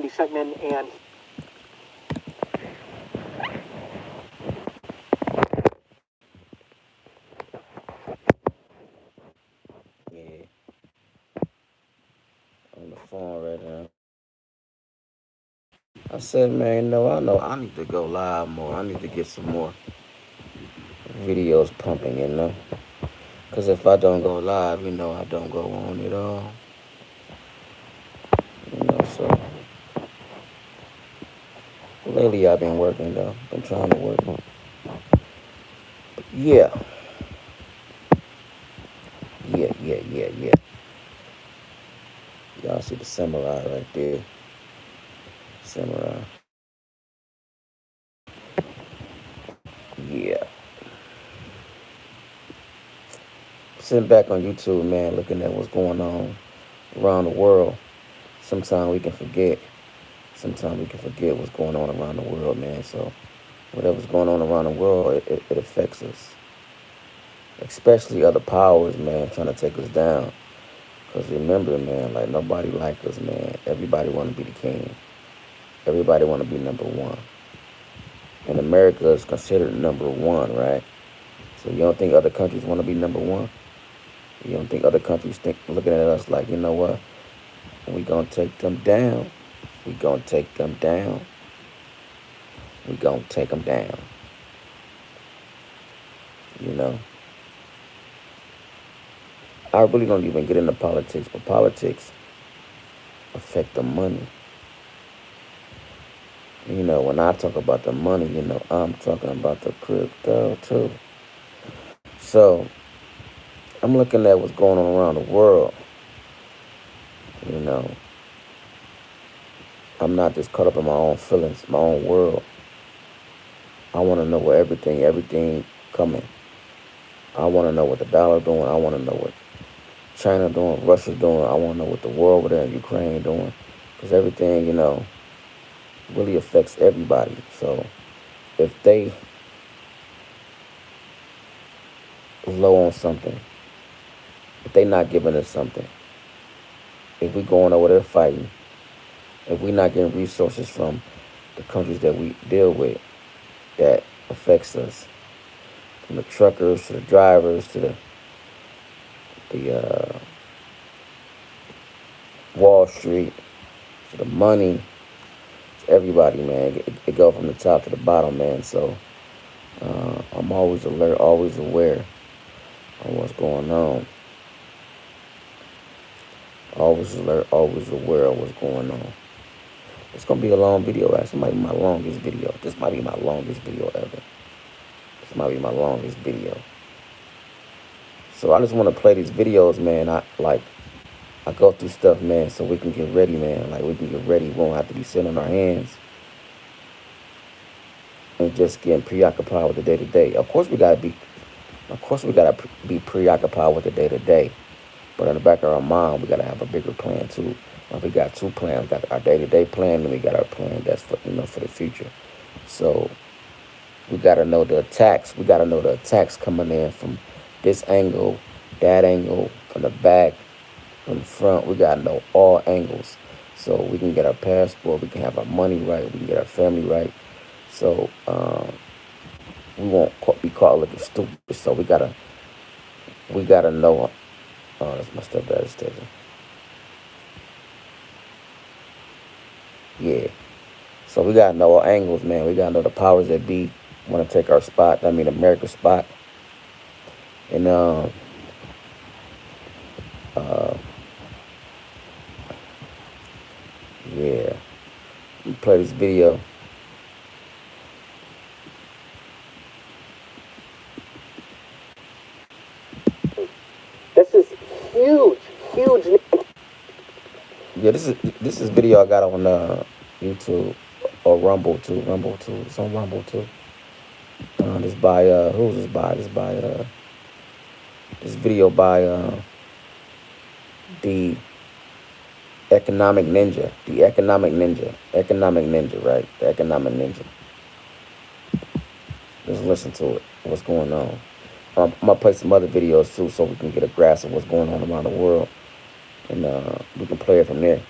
Andy Schectman, and yeah, on the phone right now. I said, man, no, I know I need to go live more. I need to get some more videos pumping, Because if I don't go live, I don't go on at all. So lately I've been working, though. Been trying to work. But yeah. Yeah. Y'all see the samurai right there. Samurai. Yeah. Sitting back on YouTube, man, looking at what's going on around the world. Sometimes we can forget. Sometimes we can forget what's going on around the world, man. So whatever's going on around the world, it affects us. Especially other powers, man, trying to take us down. Because remember, man, like nobody like us, man. Everybody want to be the king. Everybody want to be number one. And America is considered number one, right? So you don't think other countries want to be number one? You don't think other countries think looking at us like, you know what? We gonna take them down. We gonna take them down. We gonna take them down. You know. I really don't even get into politics, but politics affect the money. When I talk about the money, I'm talking about the crypto too. So I'm looking at what's going on around the world. You know, I'm not just caught up in my own feelings, my own world. I want to know where everything coming. I want to know what the dollar doing. I want to know what China doing, Russia doing. I want to know what the world over there in Ukraine doing. Because everything, really affects everybody. So if they low on something, if they not giving us something, if we going over there fighting, if we not getting resources from the countries that we deal with, that affects us, from the truckers to the drivers to the Wall Street to the money, to everybody, man. It go from the top to the bottom, man. So I'm always alert, always aware of what's going on. Always alert, always aware of what's going on. It's gonna be a long video, actually. It might be my longest video. This might be my longest video ever. This might be my longest video. So I just want to play these videos, man. I go through stuff, man, so we can get ready, man. Like we can get ready. We won't have to be sitting on our hands and just getting preoccupied with the day to day. Of course we gotta be preoccupied with the day to day. But in the back of our mind, we gotta have a bigger plan too. We got two plans. We got our day to day plan, and we got our plan that's for the future. So we gotta know the attacks. We gotta know the attacks coming in from this angle, that angle, from the back, from the front. We gotta know all angles, so we can get our passport. We can have our money right. We can get our family right. So we won't be caught looking stupid. So we gotta know. Oh, that's my stepdad's station. Yeah. So we gotta know all angles, man. We gotta know the powers that be want to take our spot. I mean, America's spot. And uh, yeah. Let me play this video. this is huge. Yeah, this is video I got on YouTube or Rumble too. Rumble too. It's on Rumble too. This by who's this by? This video by the Economic Ninja, right? The Economic Ninja. Just listen to it. What's going on? I'm gonna play some other videos too, so we can get a grasp of what's going on around the world, and we can play it from there.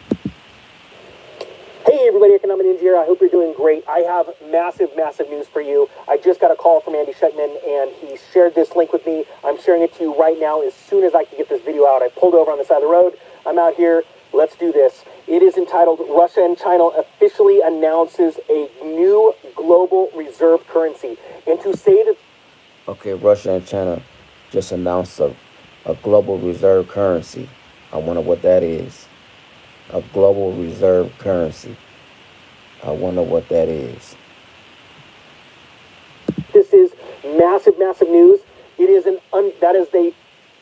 Hey everybody, Economic Ninja here. I hope you're doing great. I have massive, massive news for you. I just got a call from Andy Shetman, and he shared this link with me. I'm sharing it to you right now as soon as I can get this video out. I pulled over on the side of the road. I'm out here. Let's do this. It is entitled, Russia and China officially announces a new global reserve currency. And to say that... Okay, Russia and China just announced a global reserve currency. I wonder what that is. A global reserve currency. I wonder what that is. This is massive, massive news. It is that is the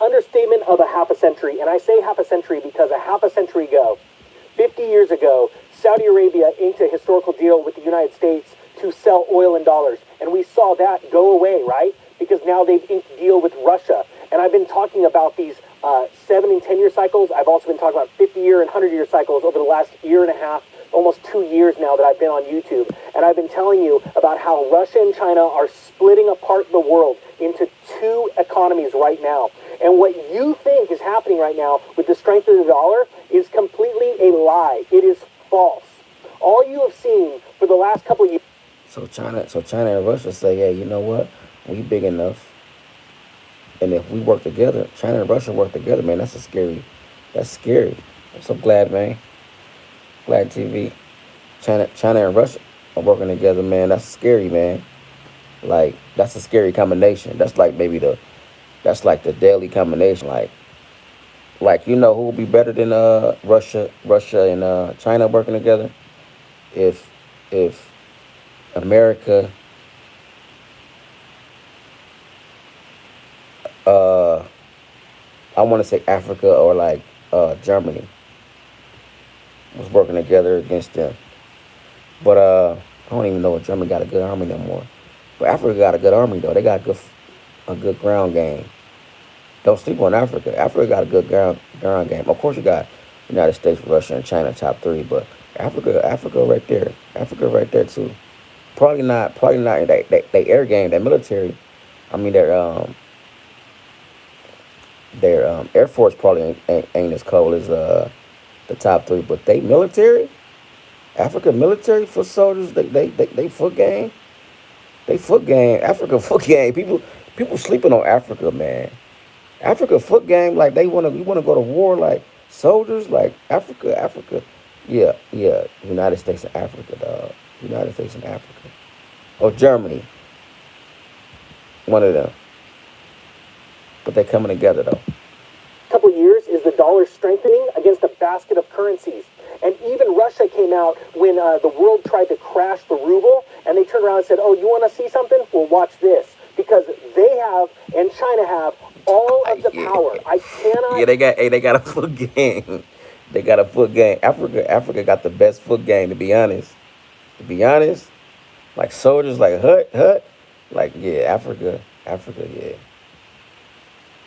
understatement of a half a century. And I say half a century because a half a century ago, 50 years ago, Saudi Arabia inked a historical deal with the United States to sell oil in dollars. And we saw that go away, right? Because now they've inked a deal with Russia. And I've been talking about these 7 and 10-year cycles. I've also been talking about 50-year and 100-year cycles over the last year and a half, almost 2 years now that I've been on YouTube. And I've been telling you about how Russia and China are splitting apart the world into two economies right now. And what you think is happening right now with the strength of the dollar is completely a lie. It is false. All you have seen for the last couple of years... So China and Russia say, hey, you know what? We big enough. And if we work together, China and Russia work together, man, that's scary. I'm so glad, man. Glad TV. China and Russia are working together, man. That's scary, man. Like, that's a scary combination. That's like that's like the deadly combination. Like you know who would be better than Russia and China working together? If America I want to say Africa or like Germany was working together against them. But I don't even know if Germany got a good army no more. But Africa got a good army though. They got a good ground game. Don't sleep on Africa. Africa got a good ground game. Of course you got United States, Russia, and China top three, but Africa right there. Africa right there too. Probably not they air game, their military. I mean their Air Force probably ain't as cold as the top three, but they military, Africa military foot soldiers, they foot game. They foot game. Africa foot game. People sleeping on Africa, man. Africa foot game, like you wanna go to war like soldiers, like Africa. Yeah. United States and Africa, dog. United States and Africa. Or Germany. One of them. But they're coming together though. Couple of years is the dollar strengthening against a basket of currencies. And even Russia came out when the world tried to crash the ruble, and they turned around and said, oh, you want to see something? Well, watch this. Because they have, and China have, all of the power. I cannot... Yeah, they got a foot game. They got a foot game. Africa got the best foot game, to be honest. Like soldiers, like Hut. Like, yeah, Africa, yeah.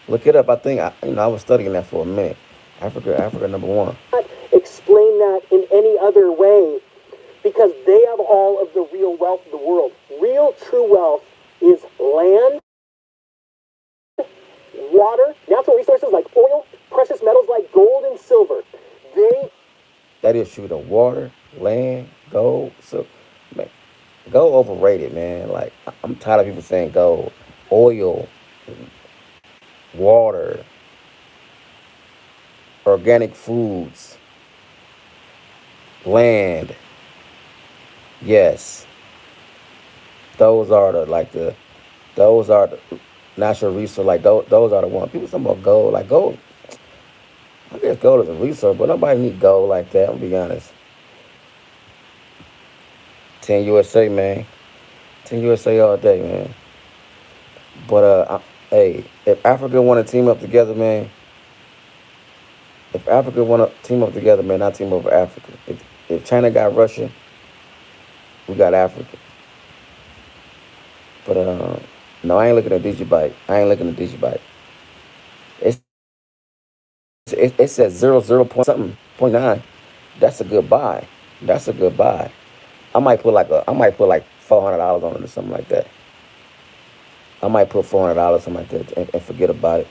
Look it up. I think I was studying that for a minute. Africa number one. Explain that in any other way, because they have all of the real wealth of the world. Real, true wealth is land, water, natural resources like oil, precious metals like gold and silver. That is true. The water, land, gold, so man, gold overrated, man. Like I'm tired of people saying gold, oil, water, organic foods, land. Yes, those are the natural resource. Like those are the ones. People talking about gold. Like gold, I guess gold is a resource, but nobody need gold like that. I'm be honest. 10 USA, man. 10 USA all day, man. But hey, if Africa want to team up together, man. If Africa want to team up together, man, not team up with Africa. If China got Russia, we got Africa. But no, I ain't looking at Digibyte. It says 00 point something point 9. That's a good buy. I might put like $400 on it or something like that. I might put $400 something like that and forget about it.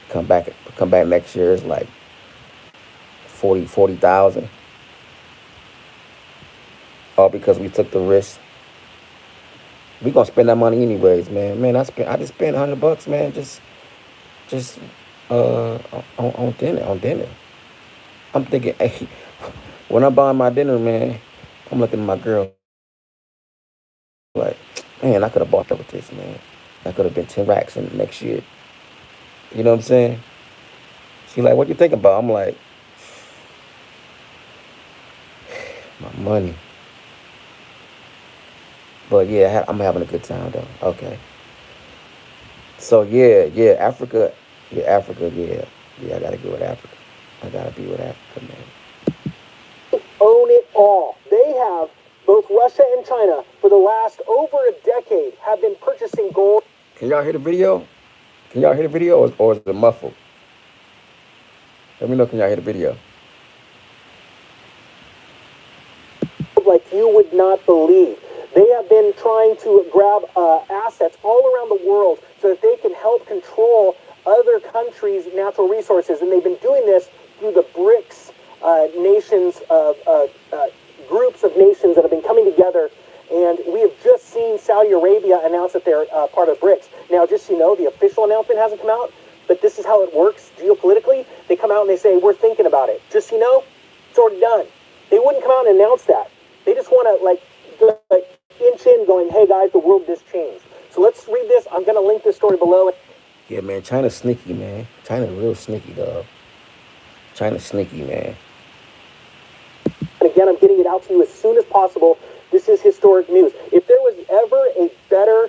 Come back next year. It's like 40,000, all because we took the risk. We gonna spend that money anyways, man. Man, I just spent $100, man. Just on dinner, I'm thinking, hey, when I'm buying my dinner, man, I'm looking at my girl like, man, I could have bought up with this, man. I could have been 10 racks in the next year. You know what I'm saying? She like, what you think about? I'm like, my money. But yeah, I'm having a good time though. Okay. So yeah, Africa, yeah. I gotta go with Africa. I gotta be with Africa, man. Own it all. They have, both Russia and China, for the last over a decade, have been purchasing gold. Can y'all hear the video? Can y'all hear the video, or is it muffled? Let me know. Can y'all hear the video? Like you would not believe. They have been trying to grab assets all around the world so that they can help control other countries' natural resources. And they've been doing this through the BRICS nations, groups of nations that have been coming together. And we have just seen Saudi Arabia announce that they're part of BRICS. Now, just so you know, the official announcement hasn't come out, but this is how it works geopolitically. They come out and they say, we're thinking about it. Just so you know, it's already done. They wouldn't come out and announce that. They just want to, like inch in going, hey, guys, the world just changed. So let's read this. I'm going to link this story below. Yeah, man, China's sneaky, man. China real sneaky, dog. China's sneaky, man. And again, I'm getting it out to you as soon as possible. This is historic news. If there was ever a better,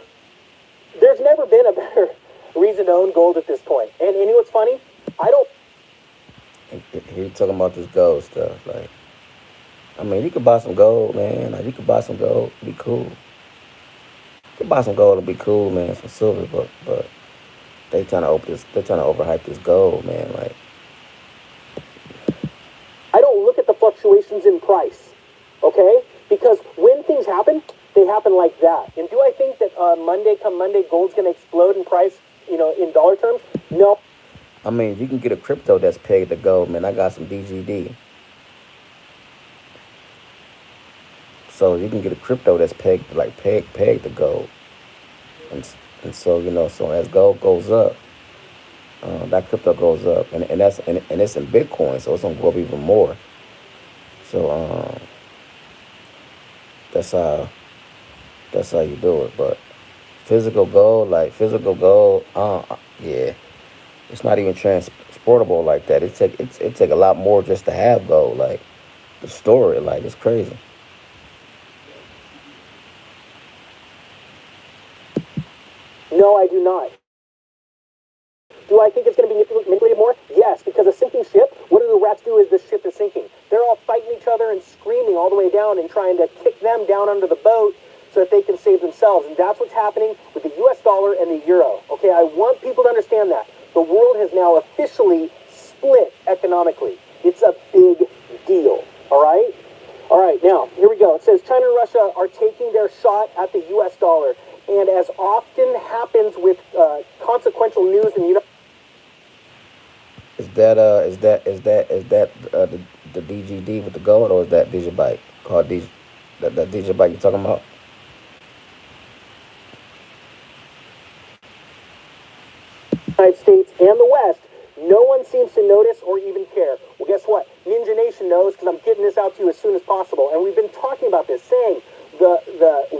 there's never been a better reason to own gold at this point. And you know what's funny? I don't. And here you talking about this gold stuff. Like, I mean, you could buy some gold, man. Like, you could buy some gold, it'd be cool. You could buy some gold, it'd be cool, man. Some silver, but they trying to overhype this gold, man. Like, I don't look at the fluctuations in price, okay? Because when things happen, they happen like that. And do I think that come Monday, gold's going to explode in price, in dollar terms? No. I mean, you can get a crypto that's pegged to gold, man. I got some DGD. So you can get a crypto that's pegged to gold. And so, so as gold goes up, that crypto goes up, and it's in Bitcoin, so it's gonna go up even more. So that's how you do it. But physical gold, yeah, it's not even transportable like that. It take a lot more just to have gold, like to store it. Like, it's crazy. No, I do not. Do I think it's going to be manipulated more? Yes, because a sinking ship, what do the rats do as the ship is sinking? They're all fighting each other and screaming all the way down and trying to kick them down under the boat so that they can save themselves. And that's what's happening with the US dollar and the euro. Okay, I want people to understand that. The world has now officially split economically. It's a big deal, all right? All right, now, here we go. It says China and Russia are taking their shot at the US dollar. And as often happens with consequential news in the United Is that the DGD with the gold, or is that Digibyte called that Digibyte you talking about? United States and the West, no one seems to notice or even care. Well, guess what? Ninja Nation knows, because I'm getting this out to you as soon as possible. And we've been talking about this, saying the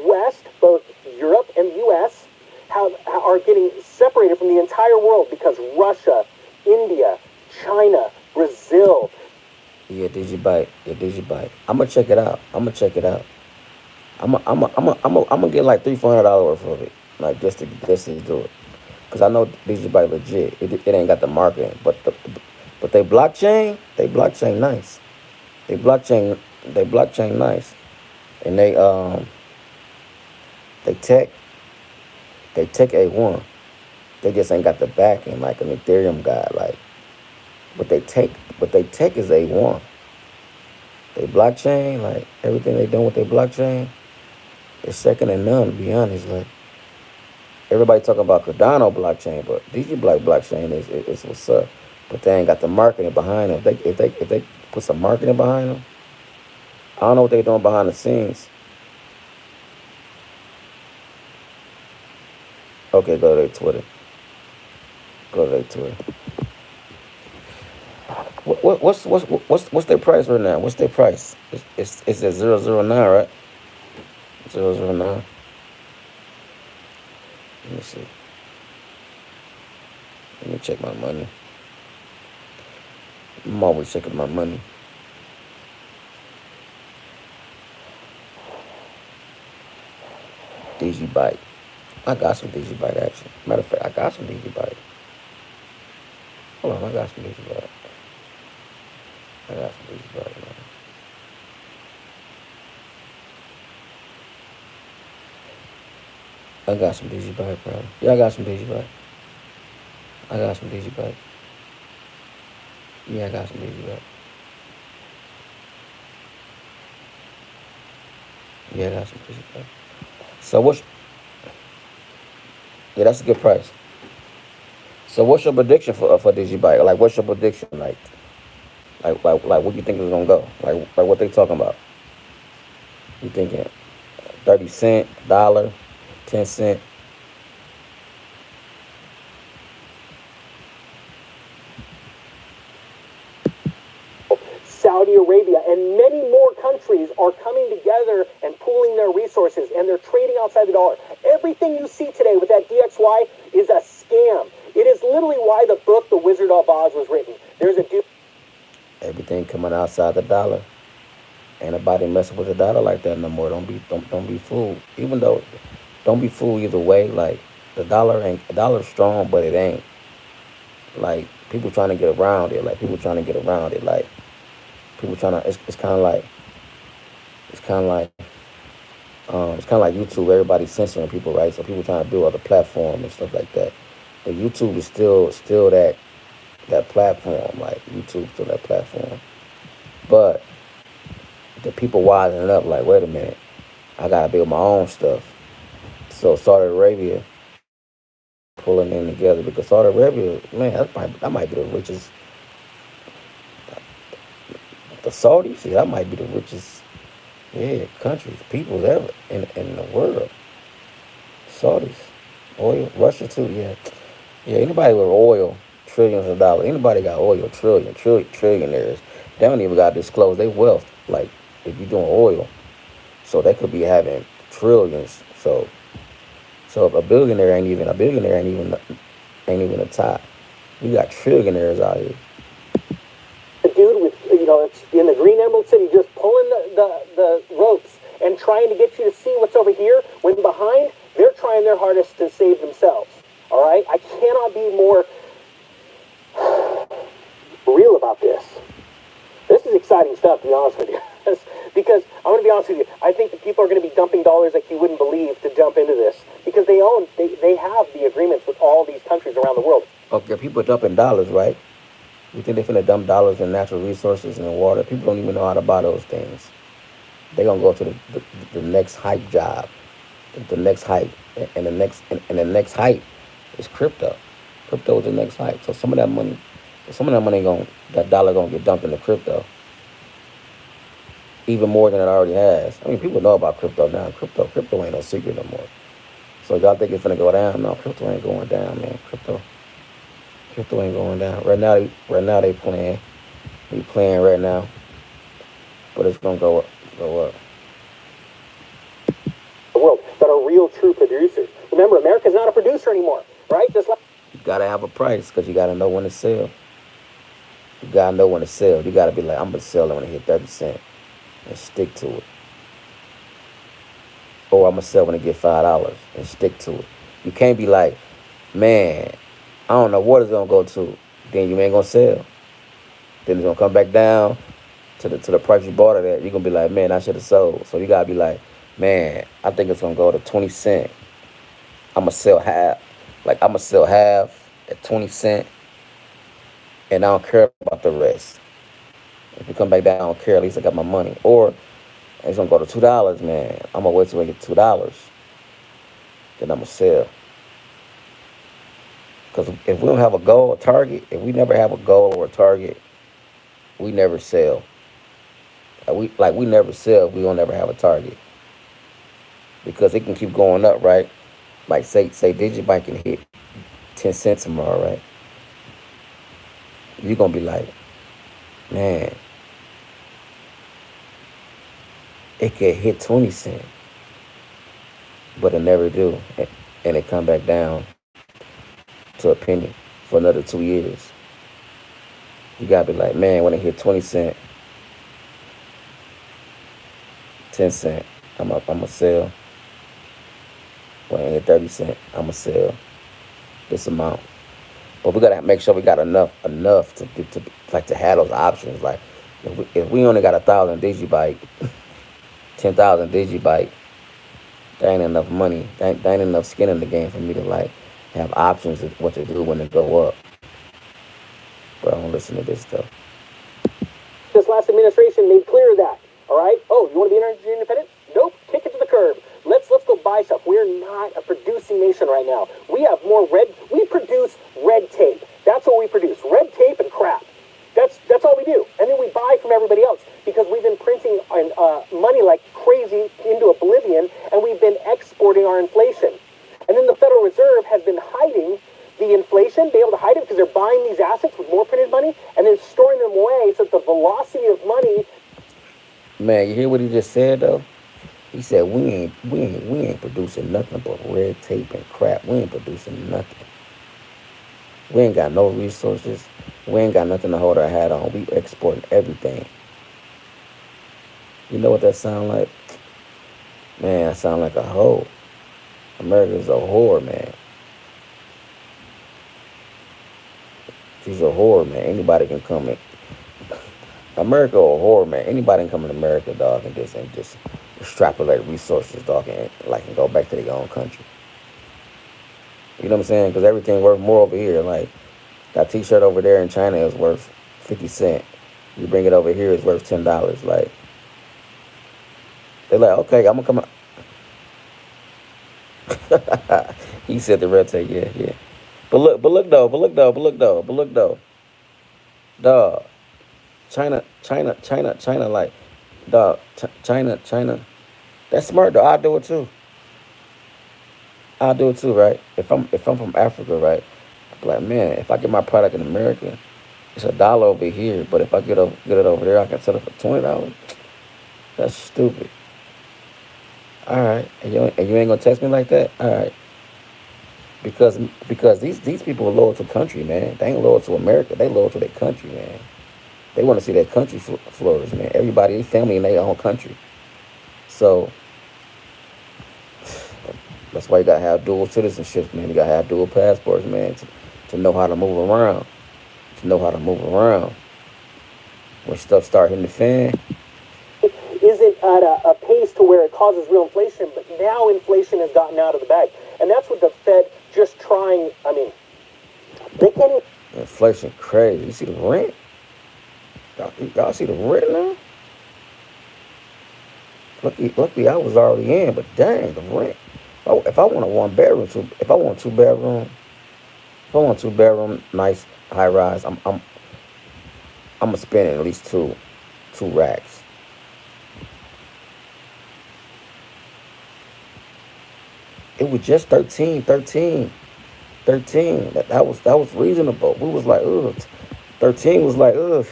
West, both Europe and the U.S., are getting separated from the entire world because Russia, India, China, Brazil. Yeah, Digibyte. I'm gonna check it out. I'm gonna get like $300-400 worth of it, like just to do it, cause I know Digibyte legit. It ain't got the marketing, but they blockchain nice. They blockchain nice, and they tech A1. They just ain't got the backing like an Ethereum guy, like. But they tech is A1. They blockchain, like everything they done with their blockchain, is second to none, to be honest. Like, everybody talking about Cardano blockchain, but DigiByte blockchain is what's up. But they ain't got the marketing behind them. If Put some marketing behind them. I don't know what they're doing behind the scenes. Okay, go to their Twitter. Go to their Twitter. What's their price right now? What's their price? It's at 009, right? 009. Let me see. Let me check my money. I'm always checking my money. DigiByte. I got some DigiByte actually. Matter of fact, I got some DigiByte. Hold on, I got some DigiByte. I got some DigiByte, man. I got some DigiByte, bro. Yeah, I got some DigiByte. I got some DigiByte. Yeah, I got some DigiByte. Yeah, I got some DigiByte. So what's yeah, that's a good price. So what's your prediction for DigiByte? Like, what's your prediction? Like, what you think is gonna go? Like what they talking about? You thinking 30 cent, dollar, 10 cent? Saudi Arabia and many more countries are coming together and pooling their resources, and they're trading outside the dollar. Everything you see today with that DXY is a scam. It is literally why the book The Wizard of Oz was written. There's a dude. Everything coming outside the dollar. Ain't nobody messing with the dollar like that no more. Don't be fooled. Even though, don't be fooled either way. Like the dollar's strong, but it ain't. Like people trying to get around it. Like people trying to get around it. Like people trying to. It's kind of like it's kind of like it's kind of like YouTube. Everybody's censoring people, right? So people trying to build other platform and stuff like that. But YouTube is still that platform. Like YouTube's still that platform. But the people wising up. Like, wait a minute, I gotta build my own stuff. So Saudi Arabia pulling in together because Saudi Arabia, man, that might be the richest. The Saudis, yeah, that might be the richest, yeah, countries, peoples ever in the world. Saudis, oil, Russia too, yeah, yeah. Anybody with oil, trillions of dollars. Anybody got oil, trillionaires. They don't even got to disclose their wealth. Like if you're doing oil, so they could be having trillions. So if a billionaire ain't even the top. We got trillionaires out here. The dude with, it's in the Green Emerald City just pulling the ropes and trying to get you to see what's over here when behind they're trying their hardest to save themselves. All right? I cannot be more real about this. This is exciting stuff, to be honest with you. Because I'm going to be honest with you, I think that people are going to be dumping dollars like you wouldn't believe to jump into this because they have the agreements with all these countries around the world. Okay, people dumping dollars, right? You think they finna dump dollars in natural resources and in water? People don't even know how to buy those things. They gonna go to the next hype job, the next hype, and the next hype is crypto. Crypto is the next hype. So that dollar gonna get dumped into crypto, even more than it already has. I mean, people know about crypto now. Crypto ain't no secret no more. So y'all think it's finna go down? No, crypto ain't going down, man. Crypto ain't going down. Right now they playing. We playing right now, but it's gonna go up. Go up. The world that are real, true producers. Remember, America's not a producer anymore, right? Just like You gotta have a price because you gotta know when to sell. You gotta know when to sell. You gotta be like, I'm gonna sell it when it hit 30 cent and stick to it. Or I'm gonna sell when it get $5 and stick to it. You can't be like, man, I don't know what it's gonna go to. Then you ain't gonna sell. Then it's gonna come back down to the price you bought it at. You're gonna be like, man, I should have sold. So you gotta be like, man, I think it's gonna go to 20 cent. I'm gonna sell half. Like I'm gonna sell half at 20 cent, and I don't care about the rest. If you come back down, I don't care. At least I got my money. Or it's gonna go to $2, man. I'm gonna wait till I get $2. Then I'm gonna sell. Because if we don't have a goal, a target, if we never have a goal or a target, we never sell. We never sell. We don't ever have a target because it can keep going up, right? Like say Digibike can hit 10 cents tomorrow, right? You're gonna be like, man, it could hit 20 cents, but it never do, and it come back down to a penny for another 2 years. You gotta be like, man, when it hit 20 cent, 10 cent, I'ma sell. When it hit 30 cent, I'ma sell this amount. But we gotta make sure we got enough to have those options. Like if we only got 1,000 Digibike, 10,000 Digibike, there ain't enough money. There ain't enough skin in the game for me to like have options of what to do when it go up. But I don't listen to this stuff. This last administration made clear that. All right. Oh, you want to be energy independent? Nope. Kick it to the curb. Let's go buy stuff. We're not a producing nation right now. We have more We produce red tape. That's what we produce. Red tape and crap. That's all we do. And then we buy from everybody else because we've been printing money like crazy into oblivion, and we've been exporting our inflation. And then the Federal Reserve has been hiding the inflation, be able to hide it because they're buying these assets with more printed money and then storing them away so that the velocity of money. Man, you hear what he just said though? He said we ain't producing nothing but red tape and crap. We ain't producing nothing. We ain't got no resources. We ain't got nothing to hold our hat on. We exporting everything. You know what that sound like? Man, that sound like a hoe. America's a whore, man. She's a whore, man. Anybody can come in. America a whore, man. Anybody can come in America, dog, and just extrapolate resources, dog, and go back to their own country. You know what I'm saying? Because everything worth more over here. Like that T-shirt over there in China is worth 50 cents. You bring it over here, it's worth $10. Like they're like, okay, I'm gonna come. He said the red tape, yeah. But look though, dog. China, like, dog, China. That's smart though. I'll do it too, right? If I'm from Africa, right? I'm like, man, if I get my product in America, it's $1 over here, but if I get it over there, I can sell it for $20. That's stupid. All right, and you ain't gonna text me like that. All right, because these people are loyal to country, man. They ain't loyal to America. They loyal to their country, man. They want to see their country flourish, man. Everybody, their family in their own country. So that's why you gotta have dual citizenship, man. You gotta have dual passports, man, to know how to move around. To know how to move around. When stuff start hitting the fan. Isn't at a pace to where it causes real inflation, but now inflation has gotten out of the bag. And that's what the Fed just trying, I mean, they can't even. Inflation crazy. You see the rent? Y'all see the rent now? Luckily, I was already in, but dang, the rent. If I want a one bedroom, if I want two bedroom, nice high rise, I'm gonna spend at least two racks. It was just 13. That was reasonable. We was like, ugh. 13 was like, ugh.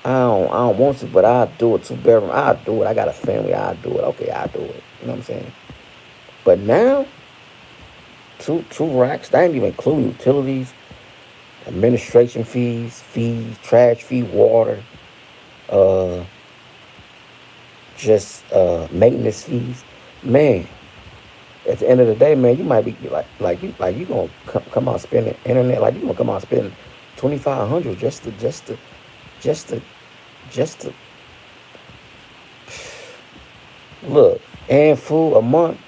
I don't want to, but I'll do it. 2 bedroom, I'll do it. I got a family, I'll do it. Okay, I'll do it. You know what I'm saying? But now, two racks, that ain't even include utilities, administration fees, trash fee, water, uh, just maintenance fees. Man, at the end of the day, man, you might be you gonna come out spending internet, like you gonna come out spending 2,500 just to look, and food a month.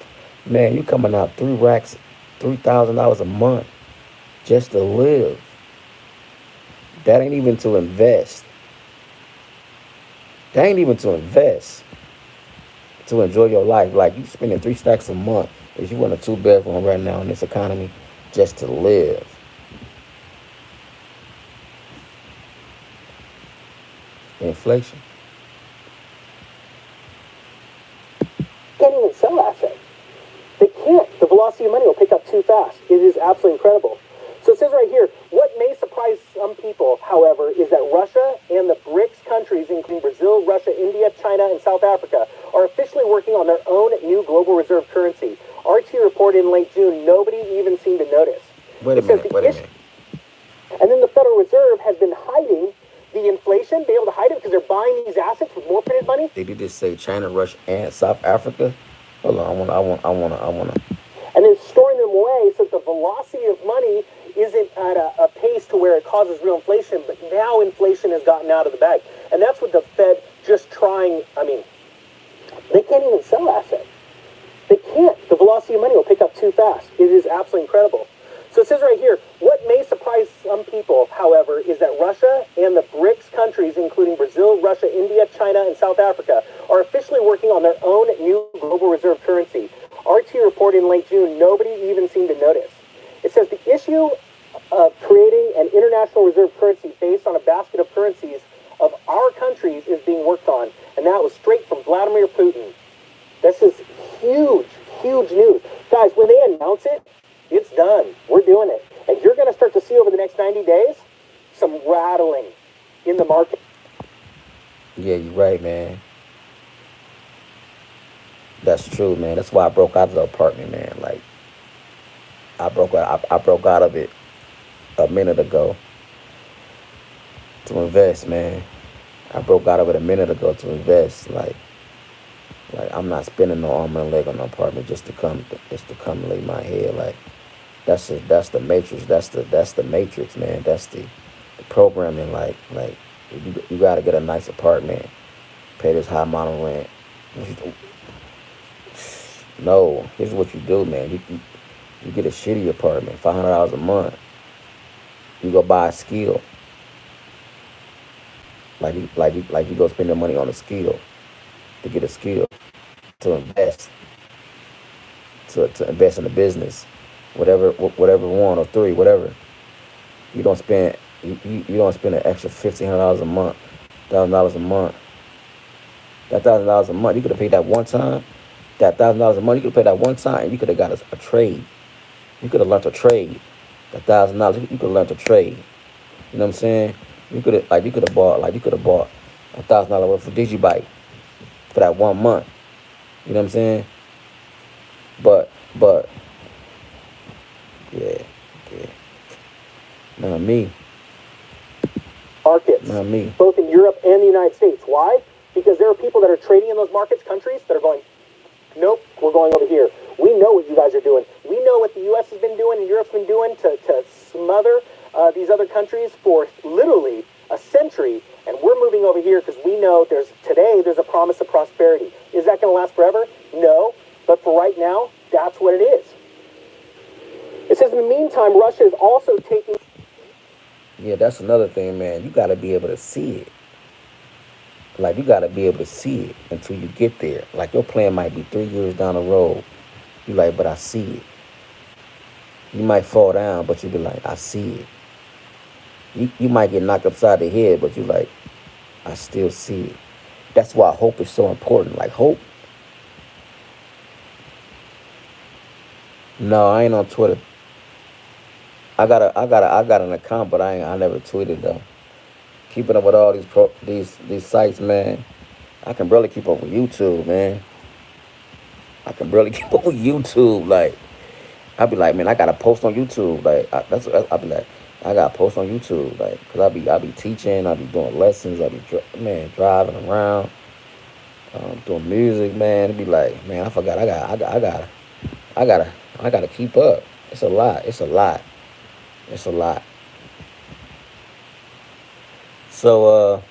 Man, you coming out 3 racks, $3,000 a month just to live. That ain't even to invest. That ain't even to invest. To enjoy your life. Like you spending 3 stacks a month if you want a 2 bedroom right now in this economy just to live. Inflation. Can't even sell assets. They can't. The velocity of money will pick up too fast. It is absolutely incredible. So it says right here, what may surprise some people, however, is that Russia and the BRICS countries, including Brazil, Russia, India, China, and South Africa, are officially working on their own new global reserve currency. RT reported in late June, nobody even seemed to notice. Wait a minute. And then the Federal Reserve has been hiding the inflation, being able to hide it because they're buying these assets with more printed money. Did you just say China, Russia, and South Africa? Hold on, I wanna. And then storing them away so that the velocity of money isn't at a pace to where it causes real inflation, but now inflation has gotten out of the bag. And that's what the Fed just trying, they can't even sell assets. They can't. The velocity of money will pick up too fast. It is absolutely incredible. So it says right here, what may surprise some people, however, is that Russia and the BRICS countries, including Brazil, Russia, India, China, and South Africa, are officially working on their own new global reserve currency. RT reported in late June, nobody even seemed to notice. It says the issue of creating an international reserve currency based on a basket of currencies of our countries is being worked on, and that was straight from Vladimir Putin. This is huge, huge news. Guys, when they announce it, it's done. We're doing it. And you're going to start to see over the next 90 days some rattling in the market. Yeah, you're right, man. That's true, man. That's why I broke out of the apartment, man. Like, I broke out of it a minute ago to invest, man. I broke out of it a minute ago to invest. Like I'm not spending no arm and a leg on the apartment just to come lay my head. Like that's the matrix. That's the matrix, man. That's the programming. Like you gotta get a nice apartment, pay this high amount of rent. No, here's what you do, man. You get a shitty apartment, $500 a month. You go buy a skill. Like you go spend your money on a skill to get a skill to invest to invest in a business, whatever one or three, whatever. You don't spend you don't spend an extra $1,500 a month, $1,000 a month. That $1,000 a month you could have paid that one time. That $1,000 a month you could have paid that one time, and you could have got a trade. You could have learned to trade. That $1,000 you could have learned to trade. You know what I'm saying? You could have bought $1,000 worth of Digibyte for that 1 month. You know what I'm saying? But yeah. Not me. Markets. Not me. Both in Europe and the United States. Why? Because there are people that are trading in those markets, countries that are going, nope, we're going over here. We know what you guys are doing. We know what the U.S. has been doing and Europe's been doing to smother these other countries for literally a century, and we're moving over here because we know there's a promise of prosperity. Is that going to last forever? No, but for right now, that's what it is. It says in the meantime, Russia is also taking... Yeah, that's another thing, man. You got to be able to see it. Like, you got to be able to see it until you get there. Like, your plan might be 3 years down the road. You like, but I see it. You might fall down, but you be like, I see it. You might get knocked upside the head, but you like, I still see it. That's why hope is so important. Like, hope. No, I ain't on Twitter. I got an account, but I never tweeted though. Keeping up with all these sites, man. I can barely keep up with YouTube, man. I can barely keep up with YouTube. Like, I be like, man, I gotta post on YouTube. Like, I be like, I gotta post on YouTube. Like, cause I be teaching, I be doing lessons, I be driving around, doing music, man. It be like, man, I forgot. I gotta keep up. It's a lot. So,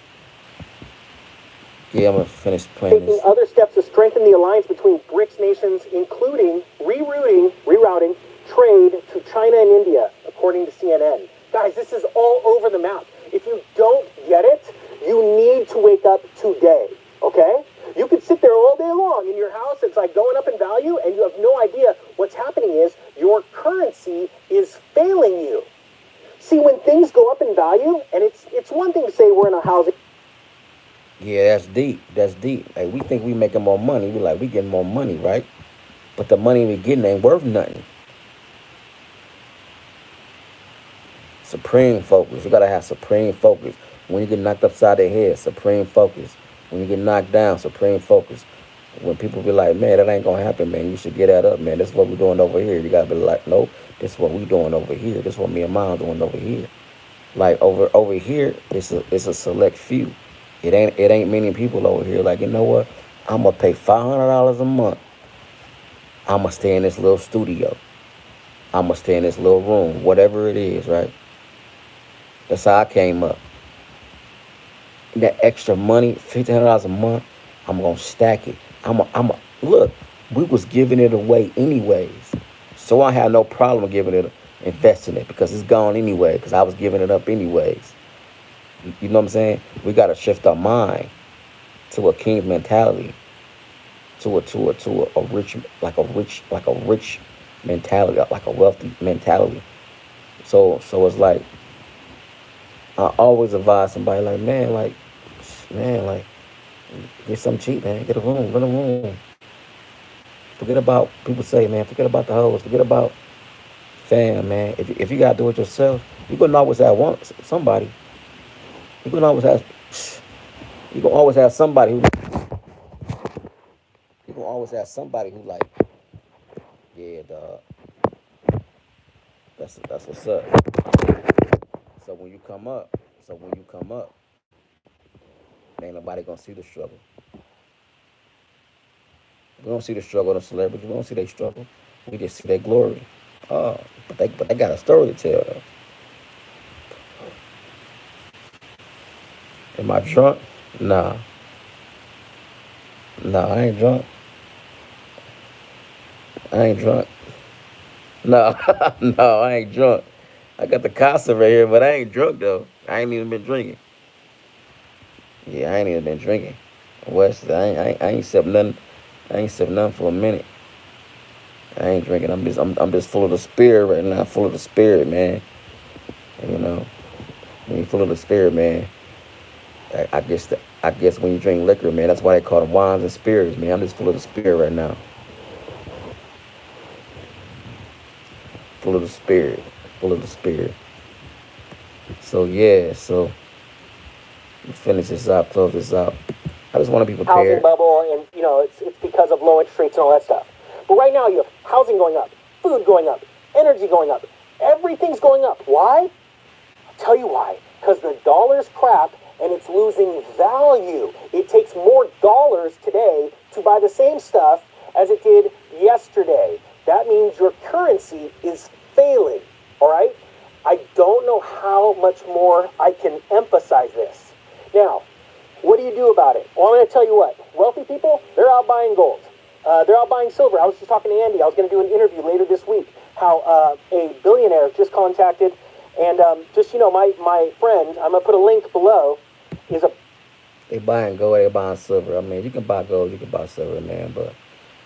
yeah, I'm gonna finish playing taking this. other steps to strengthen the alliance between BRICS nations, including rerouting trade to China and India, according to CNN. Guys, this is all over the map. If you don't get it, you need to wake up today, okay? You could sit there all day long in your house. It's like going up in value, and you have no idea what's happening is your currency is failing you. See, when things go up in value, and it's one thing to say we're in a housing... that's deep. Like we think we making more money. We like we getting more money, right? But the money we getting ain't worth nothing. Supreme focus. You gotta have supreme focus. When you get knocked upside the head, supreme focus. When you get knocked down, supreme focus. When people be like, man, that ain't gonna happen, man. You should get that up, man. This is what we're doing over here. You gotta be like, nope, this is what we doing over here. This is what me and mom doing over here. Like over here, it's a select few. It ain't many people over here. Like, you know what? I'm gonna pay $500 a month. I'm gonna stay in this little studio. I'm gonna stay in this little room, whatever it is, right? That's how I came up. That extra money, $1,500 a month, I'm gonna stack it. I'm a look. We was giving it away anyways, so I had no problem giving it, investing it because it's gone anyway. Because I was giving it up anyways. You know what I'm saying? We gotta shift our mind to a king mentality, to a rich mentality, like a wealthy mentality. So it's like I always advise somebody like, man, like get something cheap, man. Get a room, rent a room. Forget about people say, man. Forget about the hoes. Forget about fam, man. If you gotta do it yourself, you gonna always have somebody. You gonna always have you gonna always have somebody who you gonna always have somebody who like, yeah, dog. That's what's up. So when you come up, so when you come up, ain't nobody gonna see the struggle. We don't see the struggle of the celebrities. We don't see their struggle. We just see their glory. Oh, but they got a story to tell though. Am I drunk? Nah. Nah, I ain't drunk. I ain't drunk. No, no, I ain't drunk. I got the Casa right here, but I ain't drunk though. I ain't even been drinking. Yeah, I ain't even been drinking. West, I ain't sipped nothing. I ain't sipped nothing for a minute. I ain't drinking. I'm just full of the spirit right now. Full of the spirit, man. And, you know, when you're full of the spirit, man. I guess when you drink liquor, man, that's why they call them wines and spirits, man. I'm just full of the spirit right now. Full of the spirit. Full of the spirit. So yeah, so finish this out, close this out. I just want to be Housing prepared. bubble, and it's because of low interest rates and all that stuff. But right now you have housing going up, food going up, energy going up, everything's going up. Why? I'll tell you why. Because the dollar's crap and it's losing value. It takes more dollars today to buy the same stuff as it did yesterday. That means your currency is failing. All right? I don't know how much more I can emphasize this. Now, what do you do about it? Well, I'm going to tell you what. Wealthy people, they're out buying gold. They're out buying silver. I was just talking to Andy. I was going to do an interview later this week. How a billionaire just contacted, and my friend, I'm going to put a link below, is a... They buying gold, they buying silver. I mean, you can buy gold, you can buy silver, man. But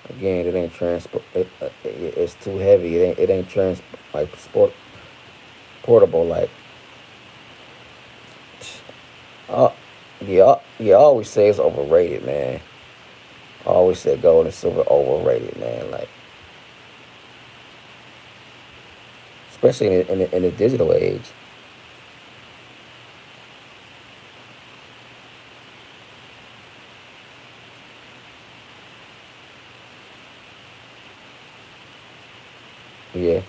again, it ain't transport. It's too heavy. It ain't like sport portable. Like, yeah. I always say it's overrated, man. I always say gold and silver overrated, man. Like, especially in the digital age. Yeah,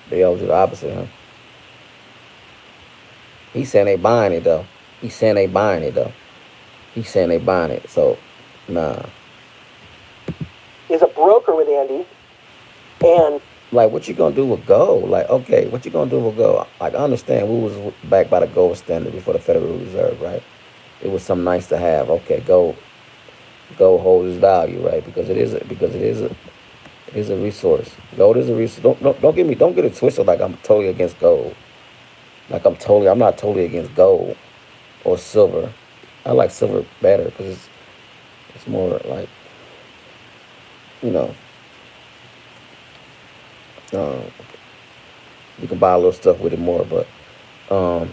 they always do the opposite, huh? He's saying they buying it though. He's saying they buying it though. He's saying they buying it. So, nah. is a broker with Andy, and Like, what you gonna do with gold? Like, okay, what you gonna do with gold? Like, I understand we was backed by the gold standard before the Federal Reserve, right? It was something nice to have. Okay, gold holds its value, right? Because it is a resource. Gold is a resource. Don't get it twisted. Like I'm totally against gold. Like I'm not totally against gold or silver. I like silver better because it's more like, you know, um, you can buy a little stuff with it more. But um,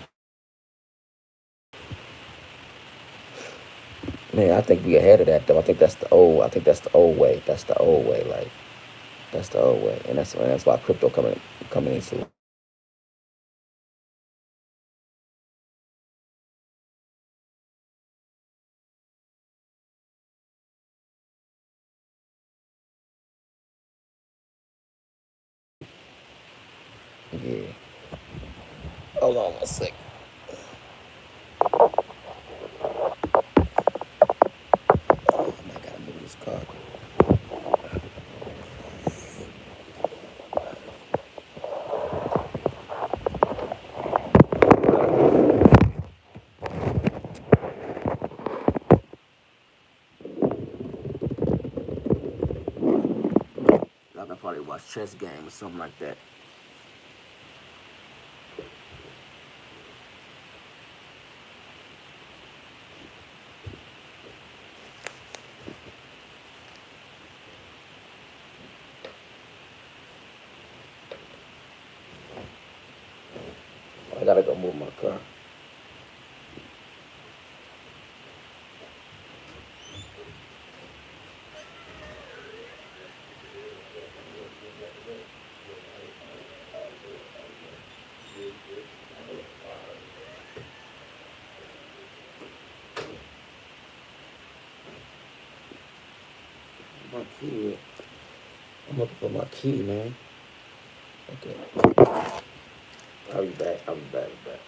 Man, I think we ahead of that though. I think that's the old. I think that's the old way. That's the old way. Like that's the old way, and that's why crypto coming into it. Yeah. Hold on one sec. Oh, I gotta move this car. I can probably watch chess game or something like that. I gotta go move my car. My key. I'm looking for my key, man. Okay. I'll be back. I'll be back. I'll be back.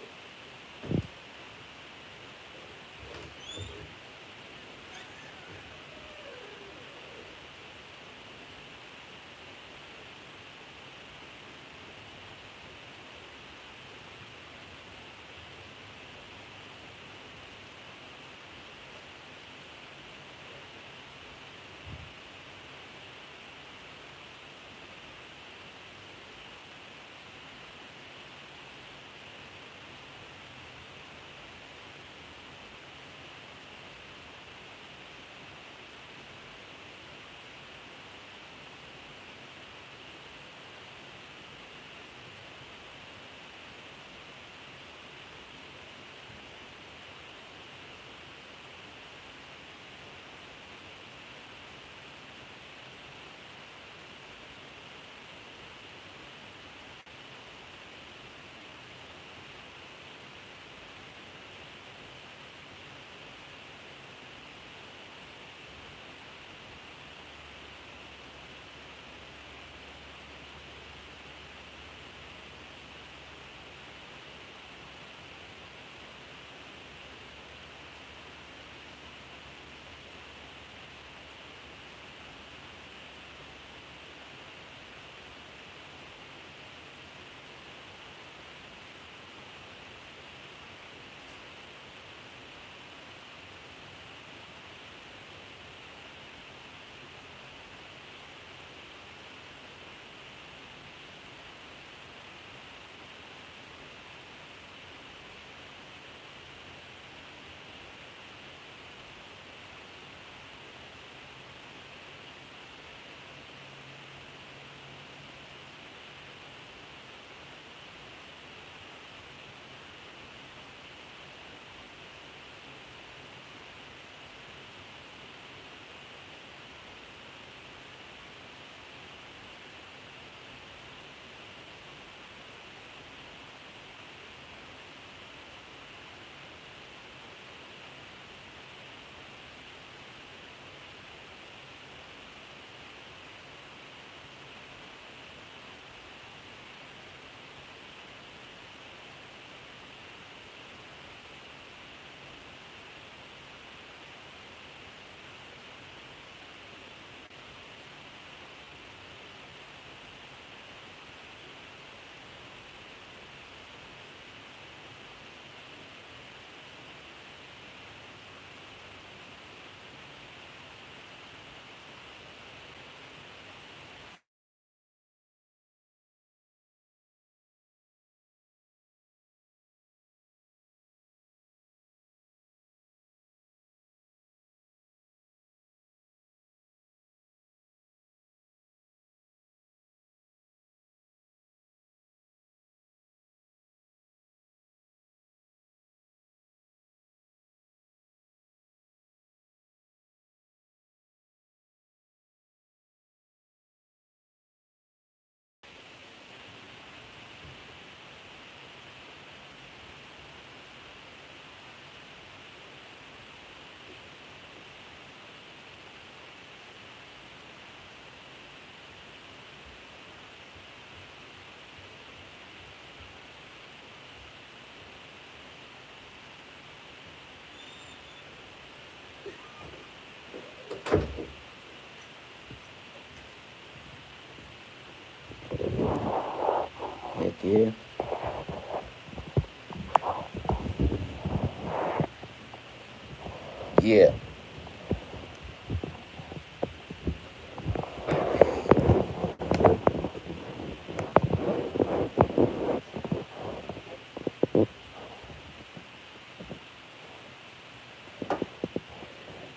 Yeah. Yeah.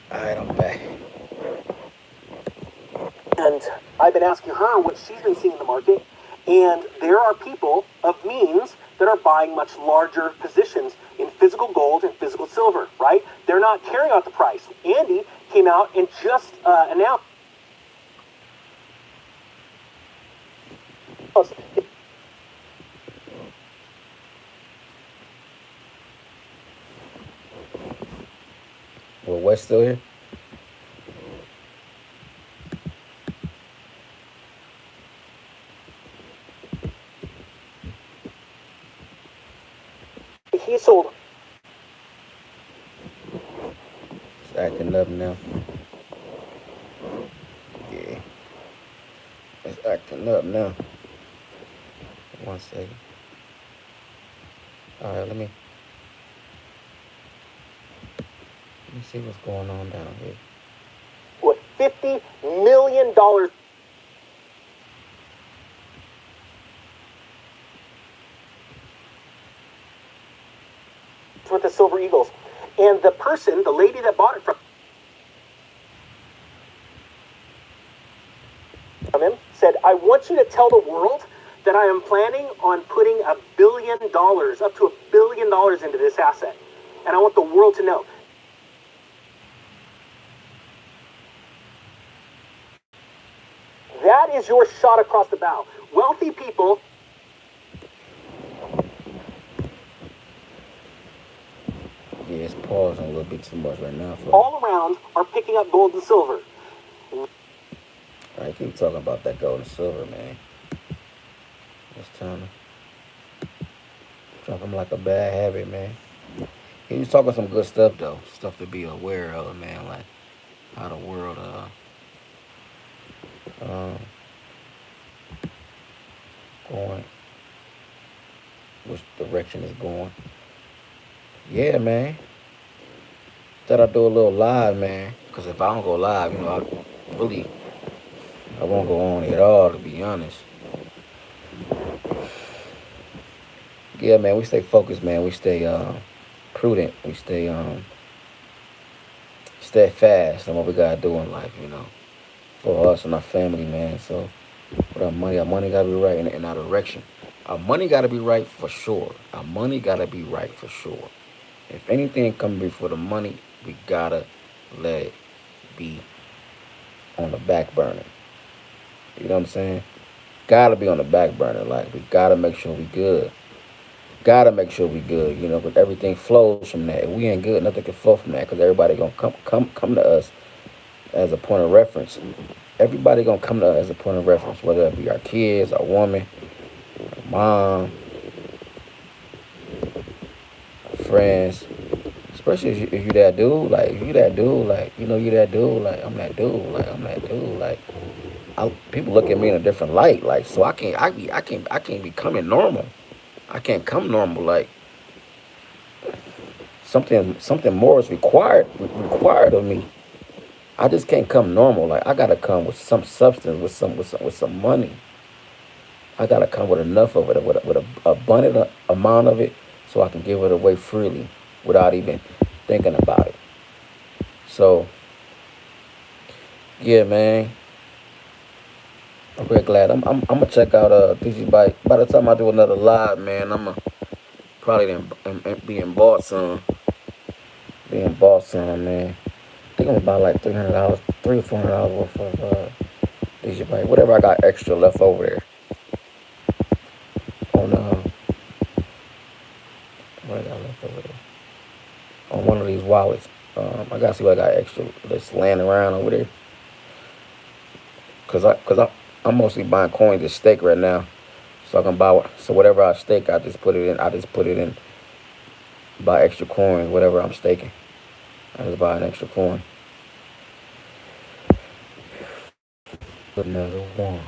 All right, I'm back. And I've been asking her what she's been seeing in the market. And there are people of means that are buying much larger positions in physical gold and physical silver, right? They're not caring about the price. Andy came out and just announced. Well, West still here? He sold. It's acting up now. Yeah. It's acting up now. 1 second. All right, let me see what's going on down here. What, $50 million with the Silver Eagles. And the person, the lady that bought it from him, said, I want you to tell the world that I am planning on putting $1 billion, up to $1 billion into this asset. And I want the world to know. That is your shot across the bow. Wealthy people. Yeah, it's pausing a little bit too much right now. All around are picking up gold and silver. I keep talking about that gold and silver, man. It's time to drop him like a bad habit, man. He was talking some good stuff though, stuff to be aware of, man. Like how the world, um, going, which direction it's going. Yeah, man. Thought I'd do a little live, man. Cause if I don't go live, I won't go on at all, to be honest. Yeah, man, we stay focused, man. We stay prudent. We stay steadfast on what we gotta do in life, for us and our family, man. So with our money gotta be right in our direction. Our money gotta be right for sure. Our money gotta be right for sure. If anything come before the money, we gotta let it be on the back burner. You know what I'm saying? Gotta be on the back burner. Like we gotta make sure we good. Gotta make sure we good. But everything flows from that. If we ain't good, nothing can flow from that. Cause everybody gonna come to us as a point of reference. Everybody gonna come to us as a point of reference, whether it be our kids, our woman, our mom, our friends. Especially if you that dude, like if you that dude, like you that dude, like I'm that dude, like I'm that dude, like people look at me in a different light, like so I can't be coming normal. I can't come normal, like something more is required of me. I just can't come normal. Like I gotta come with some substance, with some money. I gotta come with enough of it, with a abundant amount of it, so I can give it away freely without even thinking about it. So, yeah, man, I'm very glad. I'm gonna check out DG Bike. By the time I do another live, man, I'm gonna probably be in Boston. Be in Boston, man. I think I'm about like $300, $300 or $400 worth of DG Bike. Whatever I got extra left over there on what I got left over there on one of these wallets. I gotta see what I got extra that's laying around over there. I'm mostly buying coins to stake right now, so I can buy. So whatever I stake, I just put it in. I just put it in. Buy extra coins, whatever I'm staking. I just buy an extra coin. Another one.